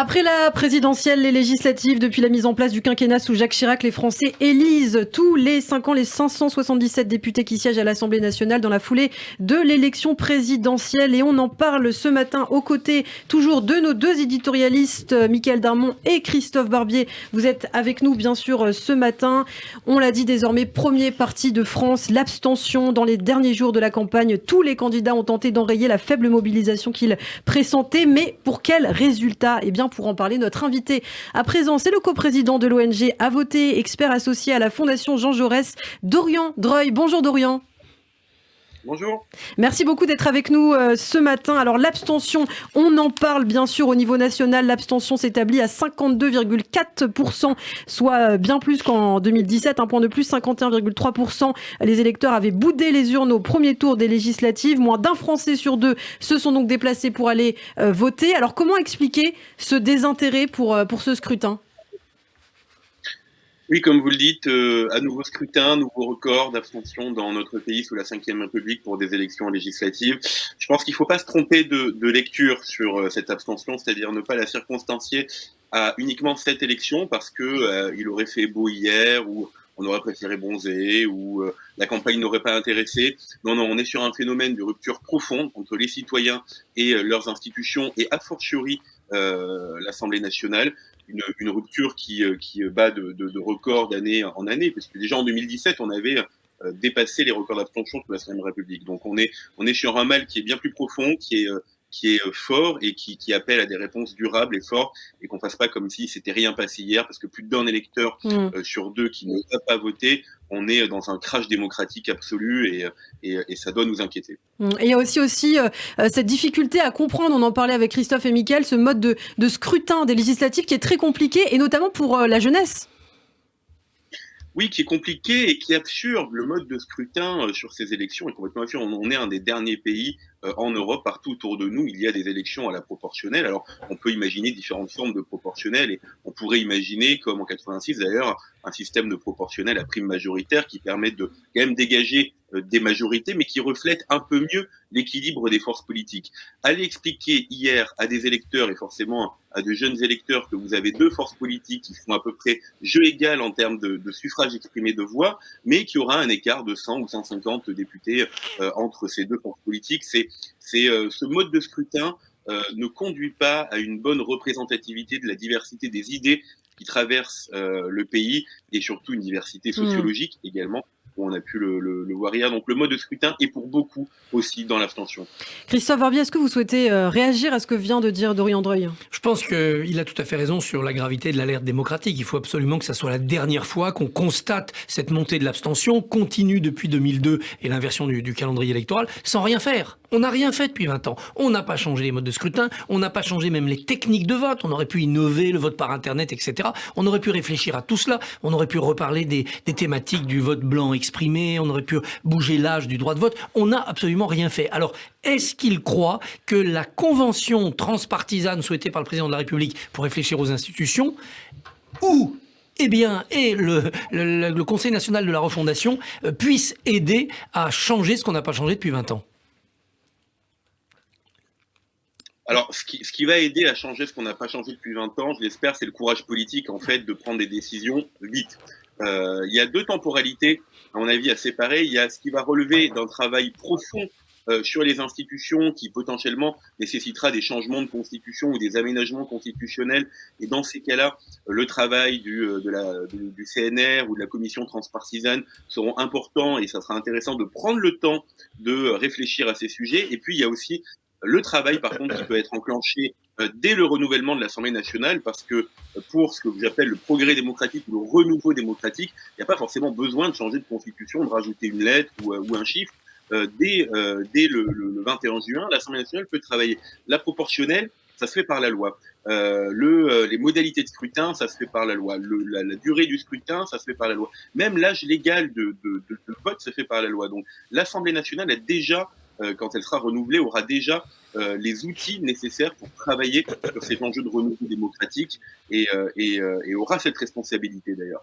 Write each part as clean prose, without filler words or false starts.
Après la présidentielle, les législatives, depuis la mise en place du quinquennat sous Jacques Chirac, les Français élisent tous les 5 ans les 577 députés qui siègent à l'Assemblée nationale dans la foulée de l'élection présidentielle. Et on en parle ce matin aux côtés toujours de nos deux éditorialistes, Mickaël Darmon et Christophe Barbier. Vous êtes avec nous bien sûr ce matin. On l'a dit désormais, premier parti de France, l'abstention dans les derniers jours de la campagne. Tous les candidats ont tenté d'enrayer la faible mobilisation qu'ils pressentaient. Mais pour quel résultat ? Eh bien, pour en parler, notre invité à présent, c'est le coprésident de l'ONG À Voter, expert associé à la Fondation Jean Jaurès, Dorian Dreuil. Bonjour Dorian. Bonjour. Merci beaucoup d'être avec nous ce matin. Alors l'abstention, on en parle bien sûr au niveau national. L'abstention s'établit à 52,4%, soit bien plus qu'en 2017, un point de plus, 51,3%. Les électeurs avaient boudé les urnes au premier tour des législatives. Moins d'un Français sur deux se sont donc déplacés pour aller voter. Alors comment expliquer ce désintérêt pour ce scrutin ? Oui, comme vous le dites, à nouveau scrutin, nouveau record d'abstention dans notre pays sous la Ve République pour des élections législatives. Je pense qu'il ne faut pas se tromper de lecture sur cette abstention, c'est-à-dire ne pas la circonstancier à uniquement cette élection parce que il aurait fait beau hier ou on aurait préféré bronzer ou la campagne n'aurait pas intéressé. Non, on est sur un phénomène de rupture profonde entre les citoyens et leurs institutions et a fortiori l'Assemblée nationale. Une rupture qui bat de record d'année en année, parce que déjà en 2017, on avait dépassé les records d'abstention sous la Ve République. Donc on est sur un mal qui est bien plus profond, qui est fort et qui appelle à des réponses durables et fortes, et qu'on fasse pas comme si c'était rien passé hier, parce que plus d'un électeur sur deux qui ne va pas voter, on est dans un crash démocratique absolu et ça doit nous inquiéter. Et il y a aussi cette difficulté à comprendre, on en parlait avec Christophe et Mickaël, ce mode de scrutin des législatives qui est très compliqué, et notamment pour la jeunesse. Oui, qui est compliqué et qui est absurde. Le mode de scrutin sur ces élections est complètement absurde. On est un des derniers pays en Europe, partout autour de nous, il y a des élections à la proportionnelle. Alors, on peut imaginer différentes formes de proportionnelle et on pourrait imaginer, comme en 86 d'ailleurs, un système de proportionnel à prime majoritaire qui permet de quand même dégager des majorités, mais qui reflète un peu mieux l'équilibre des forces politiques. Aller expliquer hier à des électeurs et forcément à de jeunes électeurs que vous avez deux forces politiques qui font à peu près jeu égal en termes de suffrage exprimé de voix, mais qui aura un écart de 100 ou 150 députés entre ces deux forces politiques, ce mode de scrutin ne conduit pas à une bonne représentativité de la diversité des idées qui traversent le pays et surtout une diversité sociologique également. On a pu le voir hier. Donc le mode de scrutin est pour beaucoup aussi dans l'abstention. Christophe Barbier, est-ce que vous souhaitez réagir à ce que vient de dire Dorian Dreuil ? Je pense qu'il a tout à fait raison sur la gravité de l'alerte démocratique. Il faut absolument que ça soit la dernière fois qu'on constate cette montée de l'abstention continue depuis 2002 et l'inversion du calendrier électoral sans rien faire. On n'a rien fait depuis 20 ans. On n'a pas changé les modes de scrutin, on n'a pas changé même les techniques de vote. On aurait pu innover le vote par Internet, etc. On aurait pu réfléchir à tout cela. On aurait pu reparler des thématiques du vote blanc exprimé. On aurait pu bouger l'âge du droit de vote. On n'a absolument rien fait. Alors, est-ce qu'il croit que la convention transpartisane souhaitée par le président de la République pour réfléchir aux institutions ou et le Conseil national de la refondation puisse aider à changer ce qu'on n'a pas changé depuis 20 ans ? Alors, ce qui va aider à changer ce qu'on n'a pas changé depuis 20 ans, je l'espère, c'est le courage politique, en fait, de prendre des décisions vite. Il y a deux temporalités, à mon avis, à séparer. Il y a ce qui va relever d'un travail profond sur les institutions qui potentiellement nécessitera des changements de constitution ou des aménagements constitutionnels. Et dans ces cas-là, le travail du CNR ou de la commission transpartisane seront importants et ça sera intéressant de prendre le temps de réfléchir à ces sujets. Et puis, il y a aussi le travail, par contre, qui peut être enclenché dès le renouvellement de l'Assemblée nationale, parce que pour ce que j'appelle le progrès démocratique ou le renouveau démocratique, il n'y a pas forcément besoin de changer de constitution, de rajouter une lettre ou un chiffre. Dès le 21 juin, l'Assemblée nationale peut travailler. La proportionnelle, ça se fait par la loi. Les modalités de scrutin, ça se fait par la loi. La durée du scrutin, ça se fait par la loi. Même l'âge légal de vote se fait par la loi. Donc l'Assemblée nationale a déjà quand elle sera renouvelée, aura déjà les outils nécessaires pour travailler sur cet enjeu de renouveau démocratique et aura cette responsabilité d'ailleurs.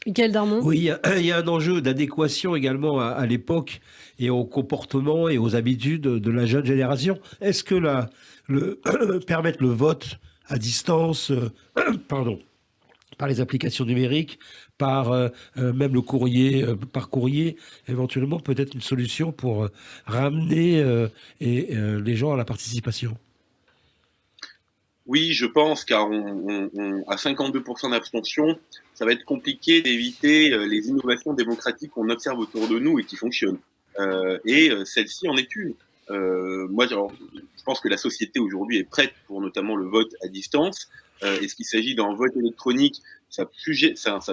Mickaël Darmon. Oui, il y a un enjeu d'adéquation également à l'époque et au comportement et aux habitudes de la jeune génération. Est-ce que permettre le vote à distance, pardon, par les applications numériques, par même le courrier, par courrier, éventuellement peut-être une solution pour ramener les gens à la participation. Oui, je pense, car à 52% d'abstention, ça va être compliqué d'éviter les innovations démocratiques qu'on observe autour de nous et qui fonctionnent. Celle-ci en est une. Je pense que la société aujourd'hui est prête pour notamment le vote à distance. Est-ce qu'il s'agit d'un vote électronique? Ça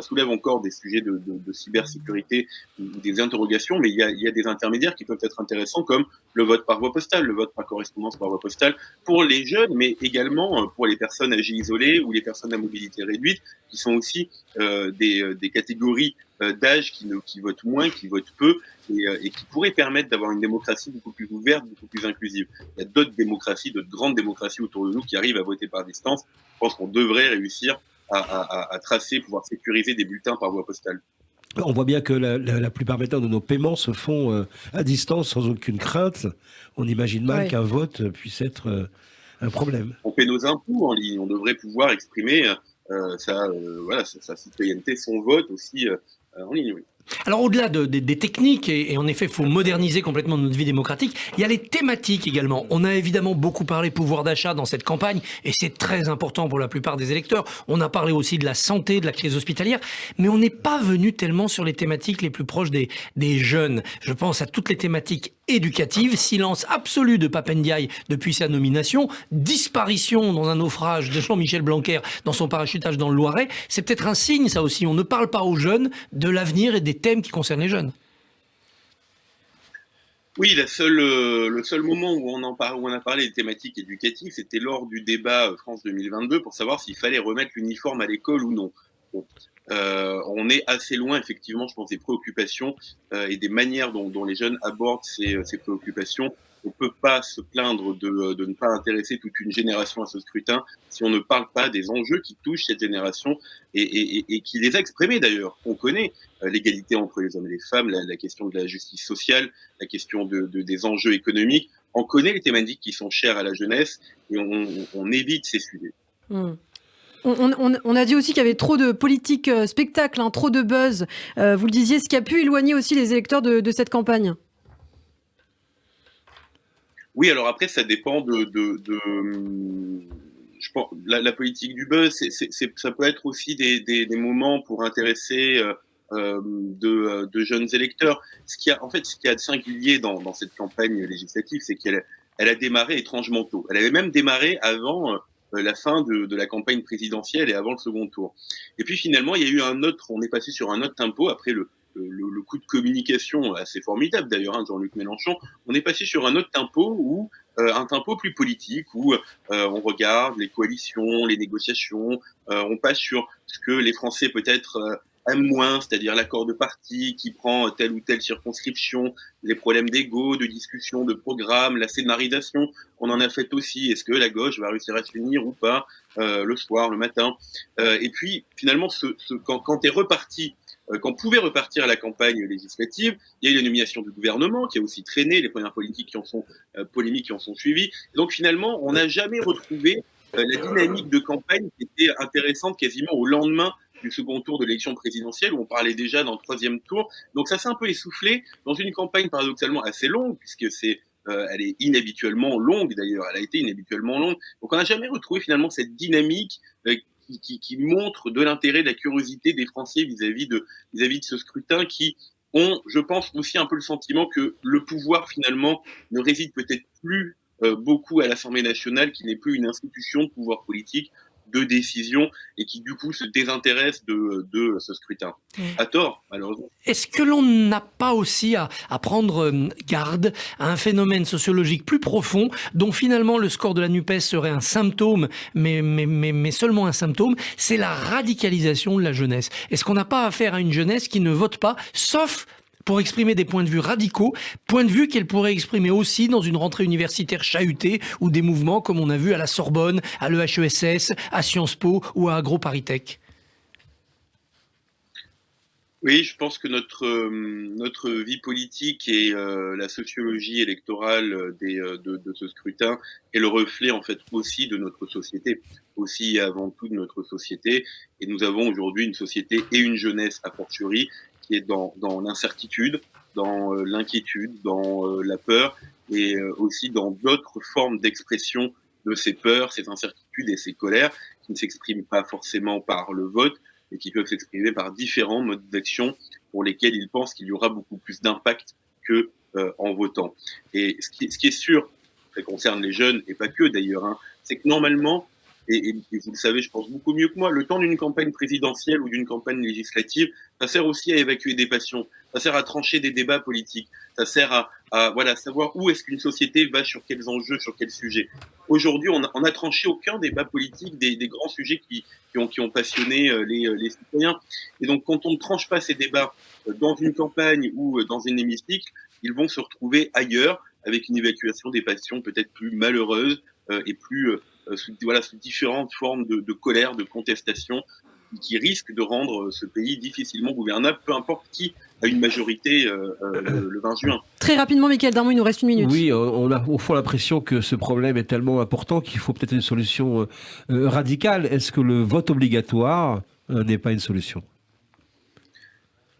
soulève encore des sujets de cybersécurité ou des interrogations, mais il y a des intermédiaires qui peuvent être intéressants, comme le vote par voie postale, le vote par correspondance par voie postale, pour les jeunes, mais également pour les personnes âgées isolées ou les personnes à mobilité réduite, qui sont aussi des catégories d'âge qui votent moins, qui votent peu, et qui pourraient permettre d'avoir une démocratie beaucoup plus ouverte, beaucoup plus inclusive. Il y a d'autres démocraties, d'autres grandes démocraties autour de nous qui arrivent à voter par distance. Je pense qu'on devrait réussir à tracer, pouvoir sécuriser des bulletins par voie postale. On voit bien que la plupart maintenant de nos paiements se font à distance sans aucune crainte. On imagine mal qu'un vote puisse être un problème. On paie nos impôts en ligne. On devrait pouvoir exprimer sa citoyenneté, son vote aussi en ligne. Oui. Alors au-delà des techniques, et en effet il faut moderniser complètement notre vie démocratique, il y a les thématiques également. On a évidemment beaucoup parlé pouvoir d'achat dans cette campagne, et c'est très important pour la plupart des électeurs. On a parlé aussi de la santé, de la crise hospitalière, mais on n'est pas venu tellement sur les thématiques les plus proches des jeunes. Je pense à toutes les thématiques éducatives, silence absolu de Pape Ndiaye depuis sa nomination, disparition dans un naufrage de Jean-Michel Blanquer dans son parachutage dans le Loiret. C'est peut-être un signe, ça aussi. On ne parle pas aux jeunes de l'avenir et des thèmes qui concernent les jeunes. Oui, le seul moment où on a parlé des thématiques éducatives, c'était lors du débat France 2022 pour savoir s'il fallait remettre l'uniforme à l'école ou non. Bon. On est assez loin, effectivement, je pense, des préoccupations et des manières dont les jeunes abordent ces préoccupations. On ne peut pas se plaindre de ne pas intéresser toute une génération à ce scrutin si on ne parle pas des enjeux qui touchent cette génération et qui les a exprimés d'ailleurs. On connaît l'égalité entre les hommes et les femmes, la question de la justice sociale, la question des enjeux économiques. On connaît les thématiques qui sont chères à la jeunesse et on évite ces sujets. On a dit aussi qu'il y avait trop de politique spectacle, trop de buzz. Vous le disiez, ce qui a pu éloigner aussi les électeurs de cette campagne. Oui, alors après, ça dépend je pense, la politique du buzz, ça peut être aussi des moments pour intéresser de jeunes électeurs. Ce qui a de singulier dans cette campagne législative, c'est qu'elle a démarré étrangement tôt. Elle avait même démarré avant la fin de la campagne présidentielle et avant le second tour. Et puis finalement, il y a eu on est passé sur un autre tempo après le coup de communication assez formidable d'ailleurs de Jean-Luc Mélenchon. On est passé sur un autre tempo un tempo plus politique où on regarde les coalitions, les négociations, on passe sur ce que les Français peut-être aiment moins, c'est-à-dire l'accord de parti qui prend telle ou telle circonscription, les problèmes d'ego, de discussion, de programme, la scénarisation qu'on en a fait aussi. Est-ce que la gauche va réussir à se unir ou pas le soir, le matin et puis finalement, quand t'es reparti, quand on pouvait repartir à la campagne législative, il y a eu la nomination du gouvernement qui a aussi traîné, les premières polémiques qui en sont suivies. Et donc finalement, on n'a jamais retrouvé la dynamique de campagne qui était intéressante quasiment au lendemain du second tour de l'élection présidentielle où on parlait déjà d'un troisième tour. Donc ça s'est un peu essoufflé dans une campagne paradoxalement assez longue puisque elle est inhabituellement longue d'ailleurs, elle a été inhabituellement longue. Donc on n'a jamais retrouvé finalement cette dynamique qui montre de l'intérêt, de la curiosité des Français vis-à-vis de ce scrutin qui ont, je pense, aussi un peu le sentiment que le pouvoir finalement ne réside peut-être plus beaucoup à l'Assemblée nationale, qui n'est plus une institution de pouvoir politique, de décision, et qui du coup se désintéresse de ce scrutin. À tort, malheureusement. Est-ce que l'on n'a pas aussi à prendre garde à un phénomène sociologique plus profond, dont finalement le score de la NUPES serait un symptôme, mais seulement un symptôme, c'est la radicalisation de la jeunesse. Est-ce qu'on n'a pas affaire à une jeunesse qui ne vote pas, sauf pour exprimer des points de vue radicaux, points de vue qu'elle pourrait exprimer aussi dans une rentrée universitaire chahutée ou des mouvements comme on a vu à la Sorbonne, à l'EHESS, à Sciences Po ou à AgroParisTech? Oui, je pense que notre vie politique et la sociologie électorale de ce scrutin est le reflet en fait aussi de notre société, aussi et avant tout de notre société. Et nous avons aujourd'hui une société et une jeunesse a fortiori qui est dans l'incertitude, dans l'inquiétude, dans la peur et aussi dans d'autres formes d'expression de ces peurs, ces incertitudes et ces colères qui ne s'expriment pas forcément par le vote et qui peuvent s'exprimer par différents modes d'action pour lesquels ils pensent qu'il y aura beaucoup plus d'impact que en votant. Et ce qui est sûr, ça concerne les jeunes, et pas que d'ailleurs, hein, c'est que normalement, et vous le savez, je pense beaucoup mieux que moi, le temps d'une campagne présidentielle ou d'une campagne législative, ça sert aussi à évacuer des passions, ça sert à trancher des débats politiques, ça sert à voilà, savoir où est-ce qu'une société va sur quels enjeux, sur quels sujets. Aujourd'hui, on a tranché aucun débat politique des grands sujets qui ont passionné les citoyens. Et donc, quand on ne tranche pas ces débats dans une campagne ou dans un hémicycle, ils vont se retrouver ailleurs avec une évacuation des passions peut-être plus malheureuse et plus sous différentes formes de colère, de contestation, qui risquent de rendre ce pays difficilement gouvernable, peu importe qui a une majorité le 20 juin. Très rapidement, Mickaël Darmon, il nous reste une minute. Oui, on a au fond l'impression que ce problème est tellement important qu'il faut peut-être une solution radicale. Est-ce que le vote obligatoire n'est pas une solution?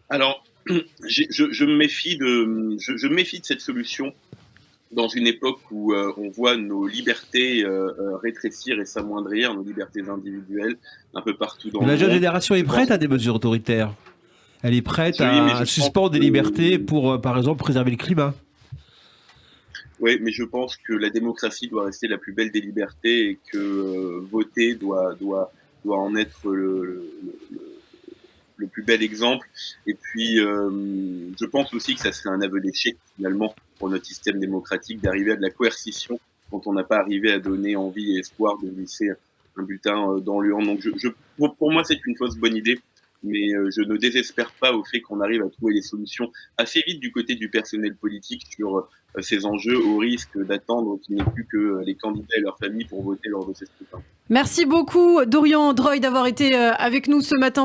Alors, je me méfie je me méfie de cette solution dans une époque où on voit nos libertés rétrécir et s'amoindrir, nos libertés individuelles un peu partout dans le monde. La jeune génération est prête à des mesures autoritaires. Elle est prête à suspendre des libertés pour, par exemple, préserver le climat. Oui, mais je pense que la démocratie doit rester la plus belle des libertés et que voter doit en être le plus bel exemple. Et puis, je pense aussi que ça serait un aveu d'échec, finalement, pour notre système démocratique, d'arriver à de la coercition quand on n'a pas arrivé à donner envie et espoir de glisser un bulletin dans l'urne. Donc, pour moi, c'est une fausse bonne idée, mais je ne désespère pas au fait qu'on arrive à trouver des solutions assez vite du côté du personnel politique sur ces enjeux, au risque d'attendre qu'il n'y ait plus que les candidats et leurs familles pour voter lors de ces scrutins. Merci beaucoup, Dorian Dreuil, d'avoir été avec nous ce matin.